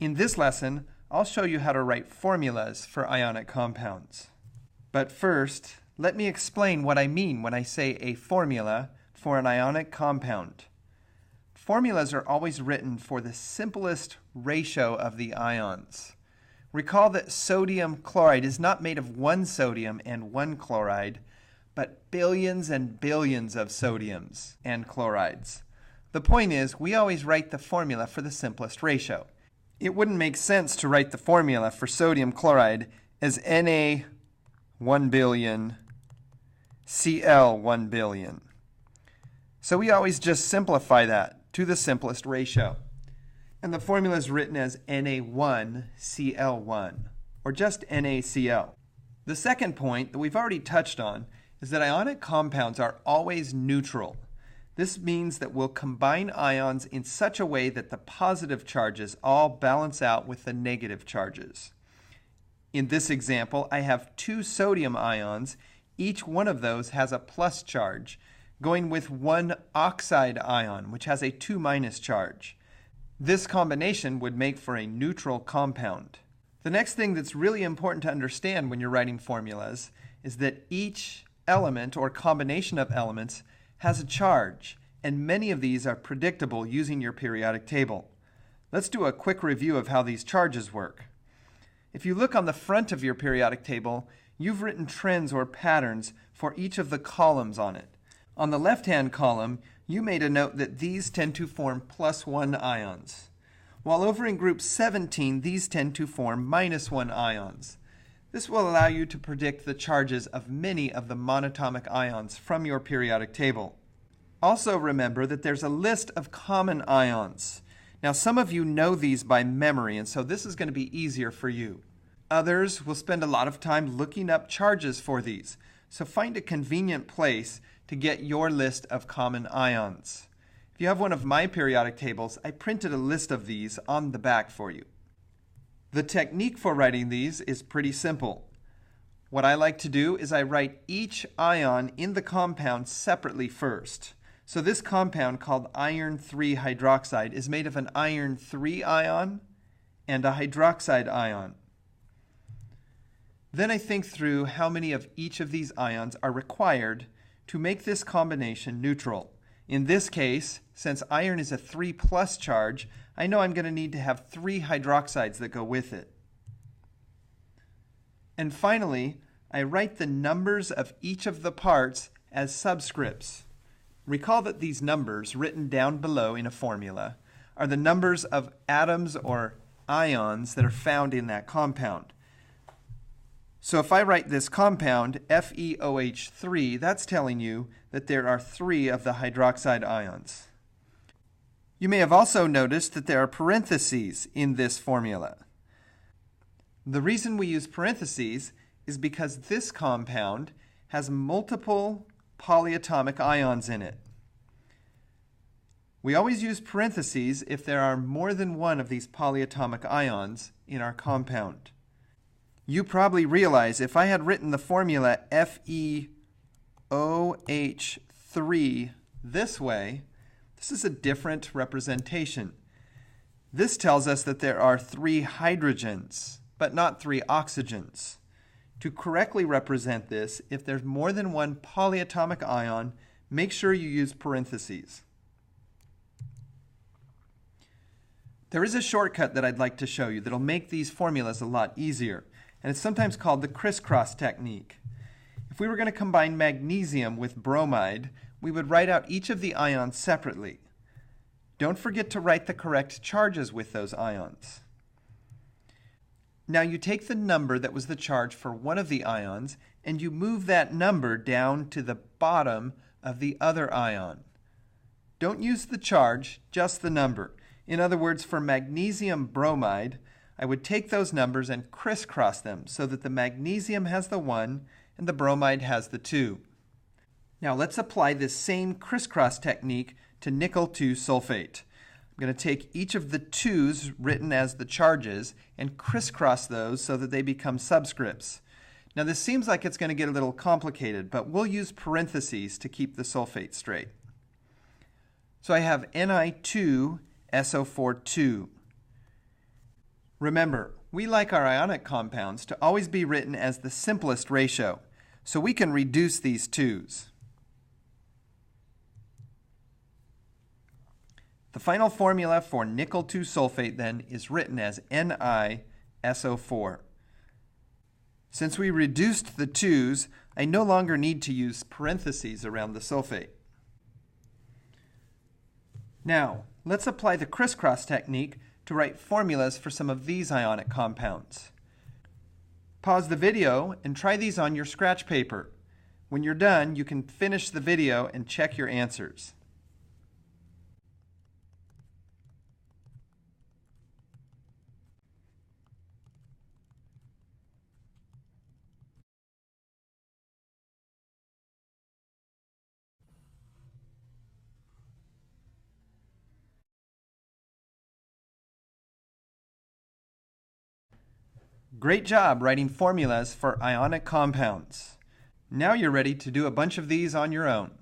In this lesson, I'll show you how to write formulas for ionic compounds. But first, let me explain what I mean when I say a formula for an ionic compound. Formulas are always written for the simplest ratio of the ions. Recall that sodium chloride is not made of one sodium and one chloride, but billions and billions of sodiums and chlorides. The point is, we always write the formula for the simplest ratio. It wouldn't make sense to write the formula for sodium chloride as Na 1 billion, Cl 1 billion. So we always just simplify that to the simplest ratio. And the formula is written as Na1Cl1, or just NaCl. The second point that we've already touched on is that ionic compounds are always neutral. This means that we'll combine ions in such a way that the positive charges all balance out with the negative charges. In this example, I have two sodium ions. Each one of those has a plus charge, going with one oxide ion, which has a 2- charge. This combination would make for a neutral compound. The next thing that's really important to understand when you're writing formulas is that each element or combination of elements has a charge, and many of these are predictable using your periodic table. Let's do a quick review of how these charges work. If you look on the front of your periodic table, you've written trends or patterns for each of the columns on it. On the left-hand column, you made a note that these tend to form +1 ions, while over in group 17, these tend to form -1 ions. This will allow you to predict the charges of many of the monatomic ions from your periodic table. Also remember that there's a list of common ions. Now some of you know these by memory, and so this is going to be easier for you. Others will spend a lot of time looking up charges for these, so find a convenient place to get your list of common ions. If you have one of my periodic tables, I printed a list of these on the back for you. The technique for writing these is pretty simple. What I like to do is I write each ion in the compound separately first. So this compound called iron 3 hydroxide is made of an iron 3 ion and a hydroxide ion. Then I think through how many of each of these ions are required to make this combination neutral. In this case, since iron is a 3+ charge, I know I'm going to need to have 3 hydroxides that go with it. And finally, I write the numbers of each of the parts as subscripts. Recall that these numbers, written down below in a formula, are the numbers of atoms or ions that are found in that compound. So if I write this compound, FeOH3, that's telling you that there are 3 of the hydroxide ions. You may have also noticed that there are parentheses in this formula. The reason we use parentheses is because this compound has multiple polyatomic ions in it. We always use parentheses if there are more than one of these polyatomic ions in our compound. You probably realize if I had written the formula FeOH3 this way, this is a different representation. This tells us that there are 3 hydrogens, but not 3 oxygens. To correctly represent this, if there's more than one polyatomic ion, make sure you use parentheses. There is a shortcut that I'd like to show you that'll make these formulas a lot easier, and it's sometimes called the crisscross technique. If we were going to combine magnesium with bromide, we would write out each of the ions separately. Don't forget to write the correct charges with those ions. Now you take the number that was the charge for one of the ions and you move that number down to the bottom of the other ion. Don't use the charge, just the number. In other words, for magnesium bromide, I would take those numbers and crisscross them so that the magnesium has the 1 and the bromide has the 2. Now let's apply this same crisscross technique to nickel 2 sulfate. I'm going to take each of the 2's written as the charges and crisscross those so that they become subscripts. Now this seems like it's going to get a little complicated, but we'll use parentheses to keep the sulfate straight. So I have Ni2SO4 2. Remember, we like our ionic compounds to always be written as the simplest ratio, so we can reduce these 2's. The final formula for nickel 2 sulfate then is written as NiSO4. Since we reduced the 2's, I no longer need to use parentheses around the sulfate. Now, let's apply the crisscross technique to write formulas for some of these ionic compounds. Pause the video and try these on your scratch paper. When you're done, you can finish the video and check your answers. Great job writing formulas for ionic compounds. Now you're ready to do a bunch of these on your own.